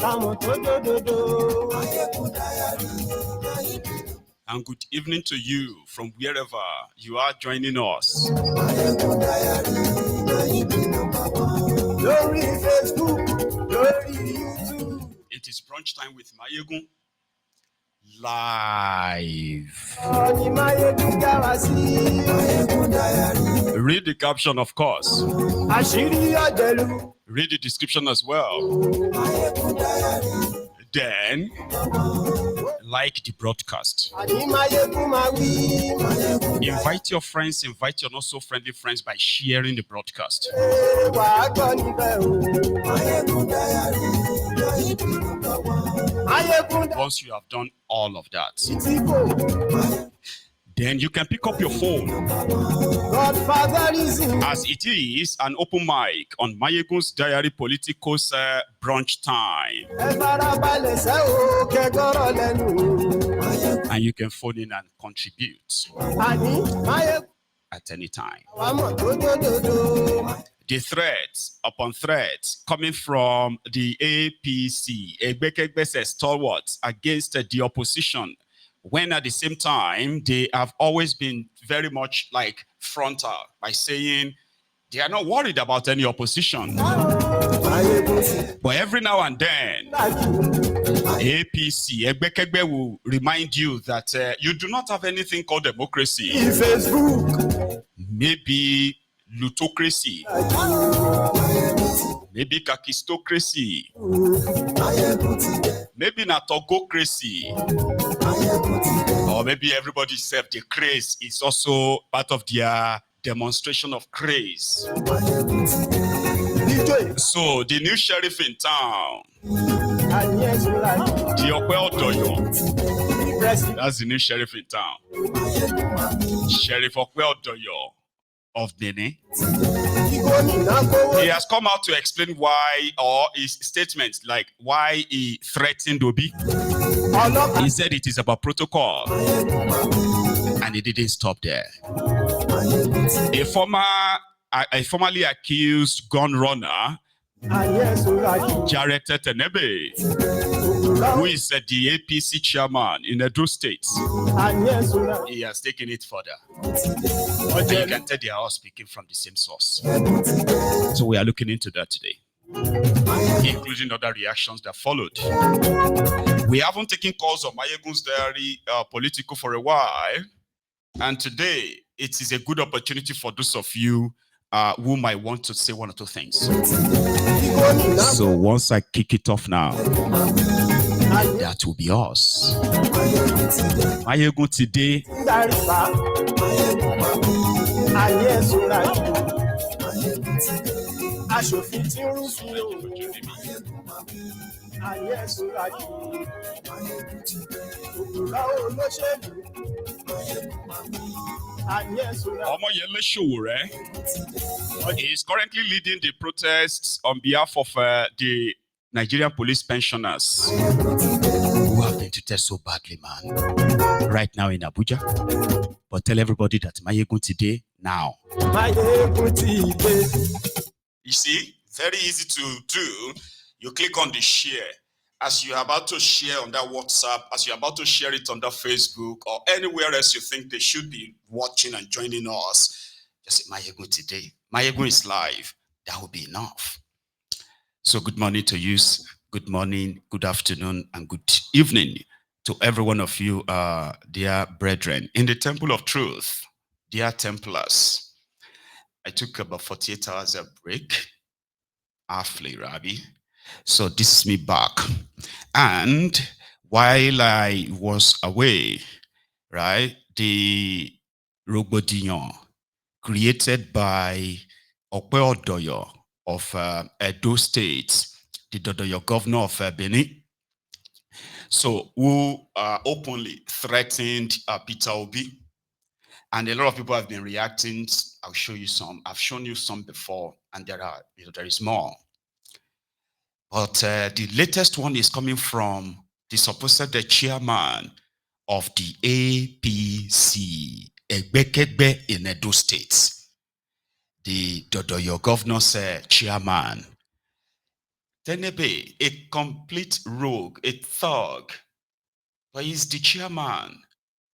And good evening to you from wherever you are joining us. It is brunch time with Mayegun live. Read the caption, of course. Read the description as well. Then like the broadcast. Invite your friends, invite your not so friendly friends by sharing the broadcast. Once you have done all of that, then you can pick up your phone, as it is an open mic on Mayegun's Diary Politicos brunch time. And you can phone in and contribute at any time. The threats upon threats coming from the APC, Ekbekekbe stalwarts against the opposition, when at the same time they have always been very much like frontal by saying they are not worried about any opposition. But every now and then, APC, Ekbekekbe will remind you that you do not have anything called democracy. Maybe plutocracy, maybe kakistocracy, maybe natogocracy, or maybe everybody self the craze is also part of their demonstration of craze. So the new sheriff in town, the Okpebolo, that's the new sheriff in town, Sheriff Okpebolo of Benin. He has come out to explain why, or his statements like why he threatened Obi. He said it is about protocol, and he didn't stop there. A formerly accused gun runner, Jared Tenebe, who is the APC chairman in Edo State, he has taken it further. And you can tell they are all speaking from the same source. So we are looking into that today, including other reactions that followed. We haven't taken calls on Mayegun's Diary Political for a while, and today it is a good opportunity for those of you who might want to say one or two things. So once I kick it off now, that will be us. Mayegun today. He is currently leading the protests on behalf of the Nigerian police pensioners who have been treated so badly, man, right now in Abuja. But tell everybody that Mayegun today now. You see, very easy to do. You click on the share. As you're about to share on that WhatsApp, as you're about to share it on that Facebook, or anywhere else you think they should be watching and joining us, just say Mayegun today. Mayegun is live. That will be enough. So good morning to you. Good morning, good afternoon, and good evening to every one of you, dear brethren. In the Temple of Truth, dear Templars, I took about 48 hours of break. Halfly, Rabbi. So this is me back. And while I was away, right, the Rogbodiyan created by Okpebolo of Edo State, the Dodoyo governor of Benin, so who openly threatened Peter Obi. And a lot of people have been reacting. I'll show you some. I've shown you some before, and there is more. But the latest one is coming from the supposed chairman of the APC, Ekbekekbe in Edo State, the Dodoyo governor's chairman. Tenebe, a complete rogue, a thug, but he's the chairman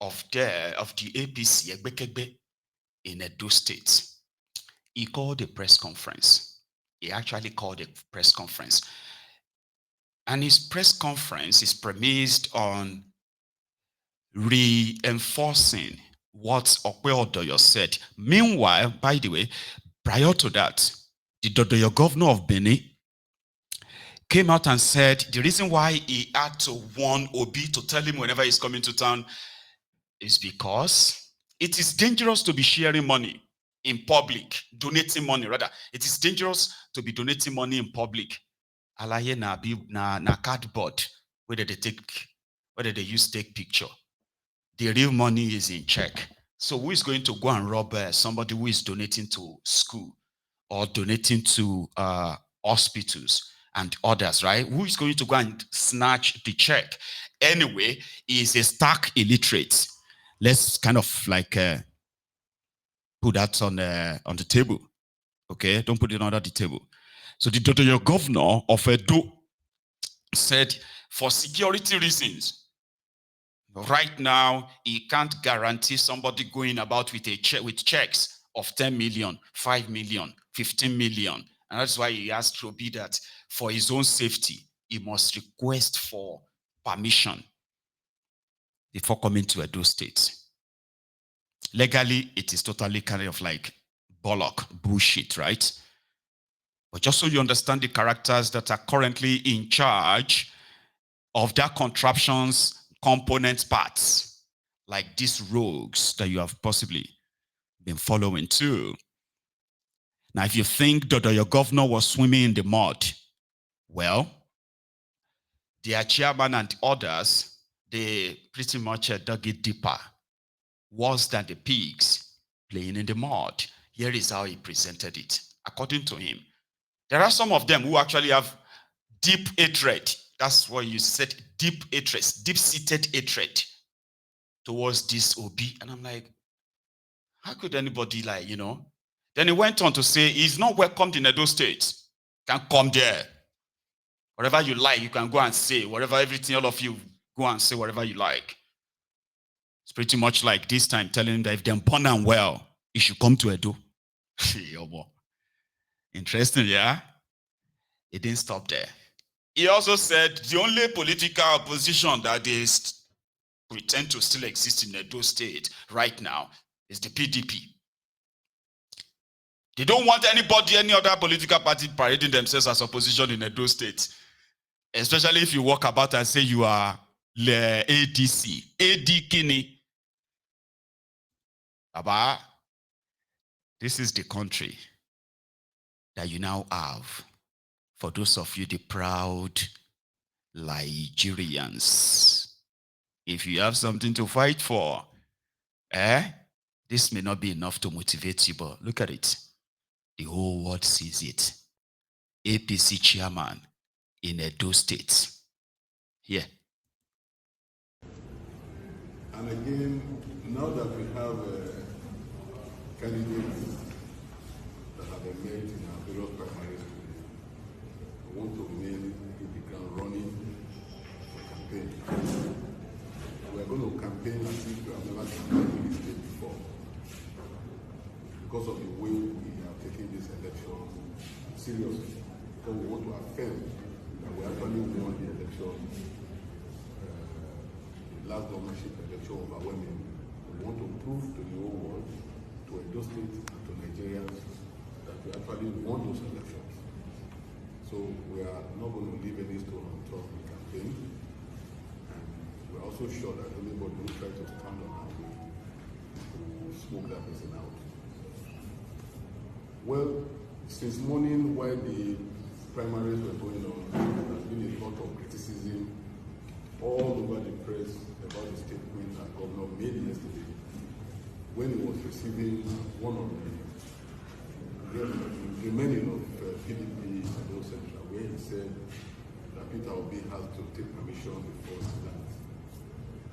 of the APC Egbekegbe in Edo State. He called a press conference. He actually called a press conference. And his press conference is premised on reinforcing what Okpebolo said. Meanwhile, by the way, prior to that, the Dodoyo governor of Benin came out and said the reason why he had to warn Obi to tell him whenever he's coming to town is because it is dangerous to be sharing money in public, donating money rather. It is dangerous to be donating money in public. Alaye na cardboard where they use take picture. The real money is in check. So who is going to go and rob somebody who is donating to school or donating to hospitals and others, right? Who is going to go and snatch the check? Anyway, he is a stark illiterate. Let's kind of like put that on the table. Okay, don't put it under the table. So the Dodoyo governor of Edo said for security reasons, right now, he can't guarantee somebody going about with with checks of 10 million, 5 million, 15 million. And that's why he asked Obi that for his own safety, he must request for permission before coming to Edo State. Legally, it is totally kind of like bullshit, right? But just so you understand the characters that are currently in charge of that contraption's component parts, like these rogues that you have possibly been following too. Now, if you think that your governor was swimming in the mud, well, their chairman and others, they pretty much dug it deeper, worse than the pigs playing in the mud. Here is how he presented it. According to him, there are some of them who actually have deep hatred. That's what you said, deep hatred, deep-seated hatred towards this Obi. And I'm like, how could anybody like, you know? Then he went on to say, he's not welcomed in Edo State. Can't come there. Whatever you like, you can go and say. Whatever, everything, all of you, go and say whatever you like. It's pretty much like this time telling him that if they're born and well, he should come to Edo. Interesting, yeah? It didn't stop there. He also said the only political opposition that is pretend to still exist in Edo State right now is the PDP. They don't want anybody, any other political party parading themselves as opposition in Edo State. Especially if you walk about and say you are the ADC. AD Kini. Baba, this is the country that you now have. For those of you, the proud Nigerians. If you have something to fight for, this may not be enough to motivate you, but look at it. The whole world sees it. APC chairman in Edo State. Here. And again, now that we have candidates that have emerged in our various primaries, we want to remain in the ground running for campaign. We are going to campaign as if we have never campaigned in the state before. Because of the way we are taking this election seriously. Because we want to affirm that we actually won the election, the last governorship election overwhelming. We want to prove to the whole world, to Edo State and to Nigerians, that we actually won those elections. So we are not going to leave any stone unturned in the campaign. And we're also sure that anybody who tries to stand on our way will smoke that person out. Well, since morning while the primaries were going on, there has been a lot of criticism all over the press about the statement that Governor made yesterday when he was receiving one of the remaining of PDP and those central, where he said that Peter Obi has to take permission before he lands.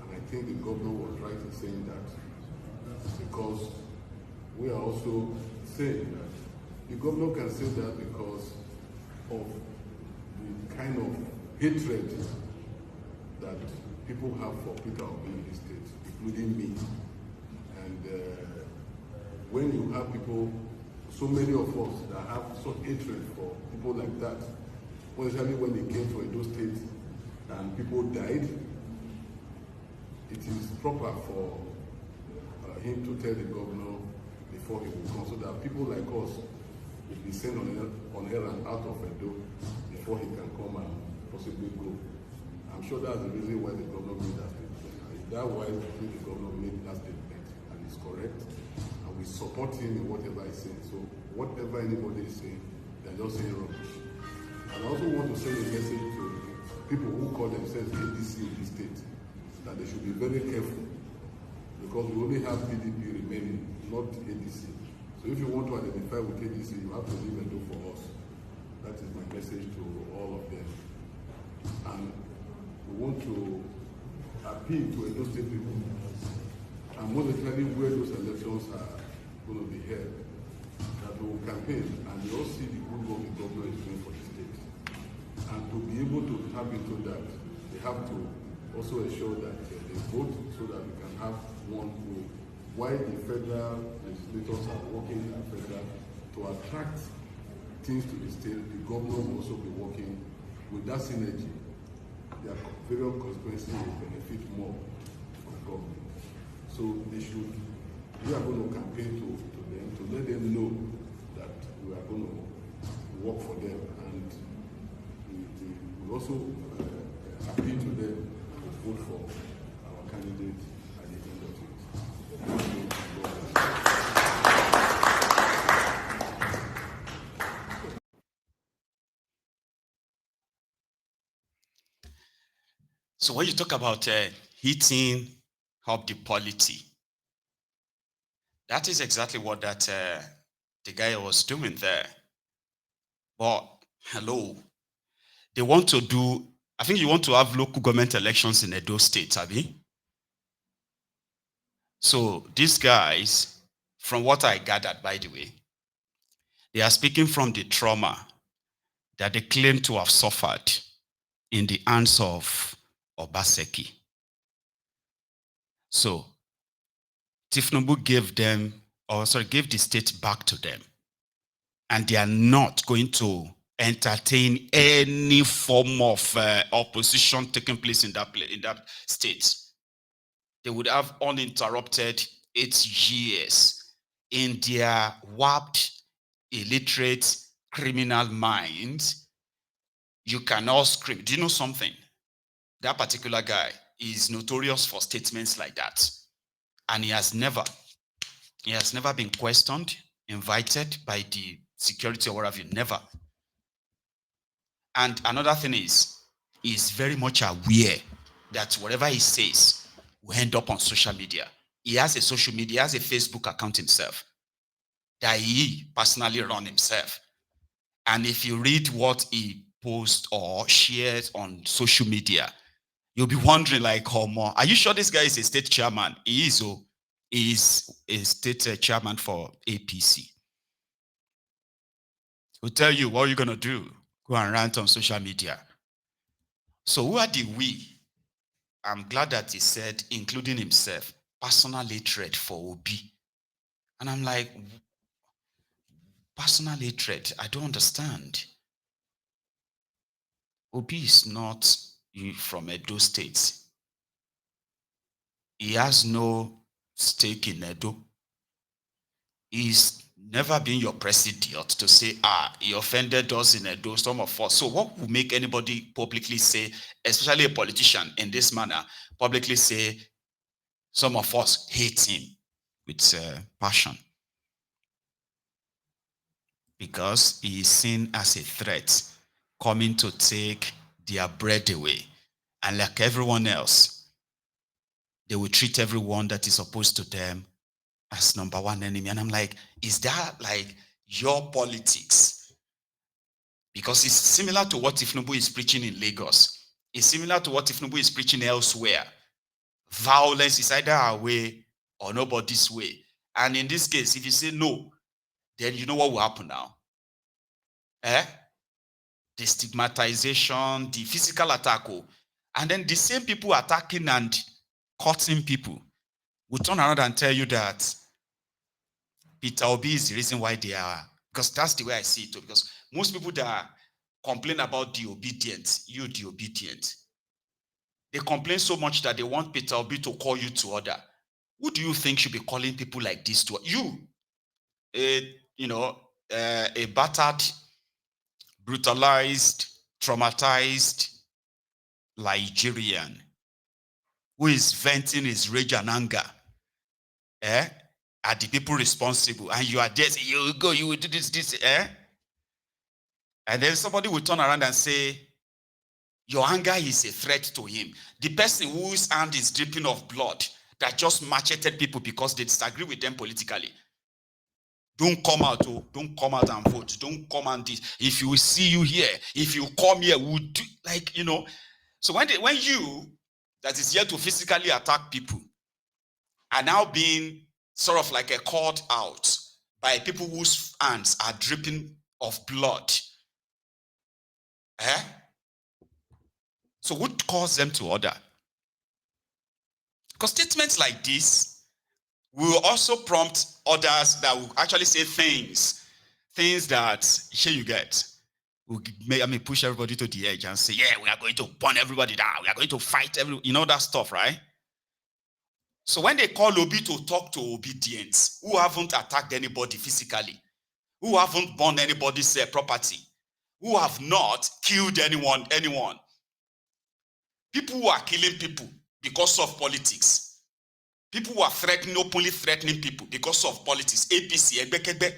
And I think the governor was right in saying that because we are also saying that the governor can say that because of the kind of hatred that people have for Peter Obi in this state, including me. And when you have people, so many of us that have such hatred for people like that, especially when they came to Edo State and people died, it is proper for him to tell the governor before he will come, so that people like us will be sent on errand out of Edo before he can come and possibly go. I'm sure that's the reason why the governor made that statement. If that why the governor made that statement and it's correct, and we support him in whatever he's saying. So whatever anybody is saying, they're just saying rubbish. And I also want to send a message to people who call themselves APC in this state, that they should be very careful, because we only have PDP remaining, not APC. So if you want to identify with APC, you have to leave and do for us. That is my message to all of them. And we want to appeal to Edo State people, and most especially where those elections are going to be held, that we will campaign and we all see the good work the governor is doing for the state. And to be able to tap into that, they have to also ensure that they vote so that we can have one way. While the federal legislators are working at federal to attract things to the state, the governor will also be working with that synergy. Their various consequences will benefit more for the government. So they should, we are going to campaign to them, to let them know that we are going to work for them, and we also appeal to them to vote for our candidate at the end of it. So when you talk about heating up the polity, that is exactly what that the guy was doing there. But hello, they want to do, I think you want to have local government elections in Edo State, Abi? So these guys, from what I gathered, by the way, they are speaking from the trauma that they claim to have suffered in the hands of Obaseki. So Tifnubu gave the state back to them. And they are not going to entertain any form of opposition taking place in that state. They would have uninterrupted 8 years in their warped, illiterate, criminal minds. You cannot scream. Do you know something? That particular guy is notorious for statements like that. And he has never been questioned, invited by the security or whatever, never. And another thing is very much aware that whatever he says will end up on social media. He has a social media, he has a Facebook account himself that he personally runs himself. And if you read what he posts or shares on social media, you'll be wondering like, are you sure this guy is a state chairman? He is. He is a state chairman for APC. He'll tell you, what are you going to do? Go and rant on social media. So who are the we? I'm glad that he said, including himself, personal hatred for Obi. And I'm like, personal hatred? I don't understand. Obi is not from Edo State. He has no stake in Edo. He's never been your president to say, he offended us in Edo, some of us. So what will make anybody publicly say, especially a politician in this manner, publicly say, some of us hate him with passion? Because he is seen as a threat, coming to take their bread away. And like everyone else, they will treat everyone that is opposed to them as number one enemy. And I'm like, is that like your politics? Because it's similar to what Tifnubu is preaching in Lagos. It's similar to what Tifnubu is preaching elsewhere. Violence is either our way or nobody's way. And in this case, if you say no, then you know what will happen now. the stigmatization, the physical attack, and then the same people attacking and cutting people will turn around and tell you that Peter Obi is the reason why they are, because that's the way I see it, because most people that complain about the obedient, the obedient, they complain so much that they want Peter Obi to call you to order. Who do you think should be calling people like this to you? A battered, brutalized, traumatized Nigerian who is venting his rage and anger at the people responsible, and you are there, you will go, you will do this, and then somebody will turn around and say, your anger is a threat to him. The person whose hand is dripping of blood that just macheted people because they disagree with them politically. Don't come out, don't come out and vote. Don't come and this. If you see you here, if you come here, we'll do, like, So when you that is here to physically attack people are now being sort of like a called out by people whose hands are dripping of blood, so what caused them to order? Because statements like this will also prompt others that will actually say things that, here you get, push everybody to the edge and say, yeah, we are going to burn everybody down. We are going to fight that stuff, right? So when they call Obi to talk to obedience, who haven't attacked anybody physically, who haven't burned anybody's property, who have not killed anyone, people who are killing people because of politics, people who are openly threatening people because of politics, APC, Ekbekebe,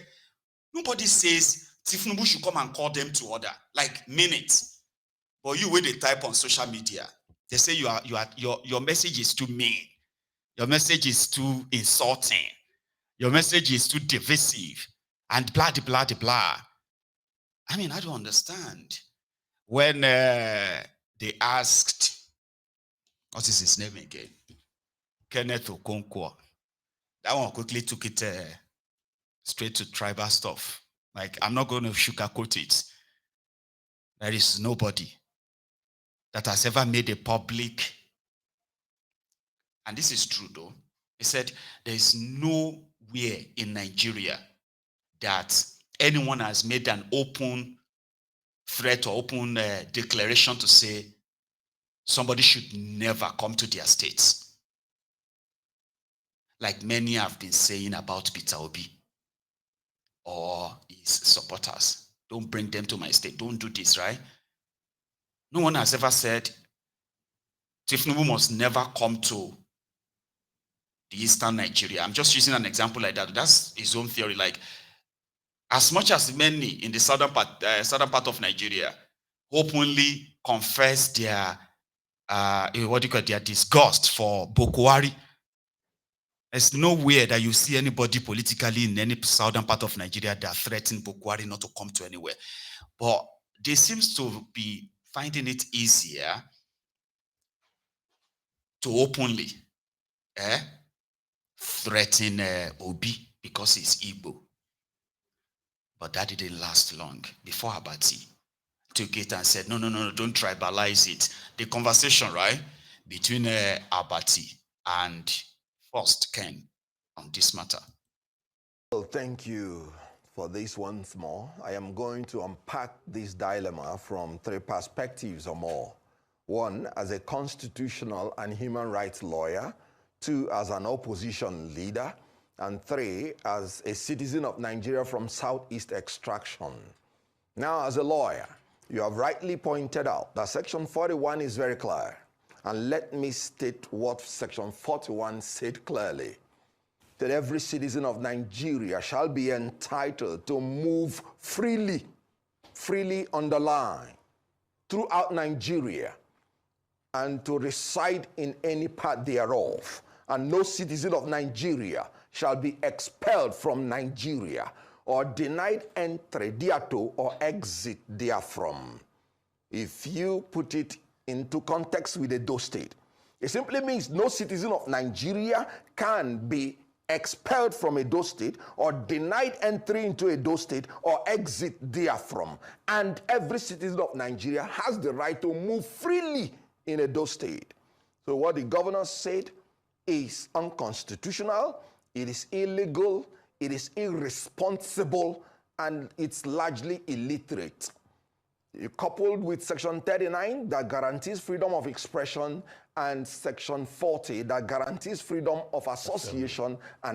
nobody says Tinubu should come and call them to order, like minutes. But you, when they type on social media, they say your message is too mean, your message is too insulting, your message is too divisive, and blah, blah, blah, blah. I mean, I don't understand. When they asked, what is his name again? Kenneth Okonkwo. That one quickly took it straight to tribal stuff. Like, I'm not going to sugarcoat it. There is nobody that has ever made a public, and this is true though, he said there is nowhere in Nigeria that anyone has made an open threat or open declaration to say somebody should never come to their states, like many have been saying about Peter Obi or his supporters. Don't bring them to my state. Don't do this, right? No one has ever said Tinubu must never come to the eastern Nigeria. I'm just using an example like that. That's his own theory. Like, as much as many in the southern part of Nigeria openly confess their their disgust for Boko Haram, there's nowhere that you see anybody politically in any southern part of Nigeria that threaten Boko Haram not to come to anywhere. But they seems to be finding it easier to openly threaten Obi because he's Igbo. But that didn't last long. Before Abati took it and said, no, don't tribalize it. The conversation, right, between Abati and First Ken on this matter. Well, thank you for this once more. I am going to unpack this dilemma from three perspectives or more. One, as a constitutional and human rights lawyer. Two, as an opposition leader. And three, as a citizen of Nigeria from Southeast extraction. Now, as a lawyer, you have rightly pointed out that Section 41 is very clear. And let me state what Section 41 said clearly. That every citizen of Nigeria shall be entitled to move freely underline, throughout Nigeria, and to reside in any part thereof. And no citizen of Nigeria shall be expelled from Nigeria or denied entry thereto or exit therefrom. If you put it into context with the Edo State, it simply means no citizen of Nigeria can be expelled from Edo State or denied entry into Edo State or exit therefrom. And every citizen of Nigeria has the right to move freely in Edo State. So what the governor said is unconstitutional, it is illegal, it is irresponsible, and it's largely illiterate. Coupled with Section 39 that guarantees freedom of expression and Section 40 that guarantees freedom of association and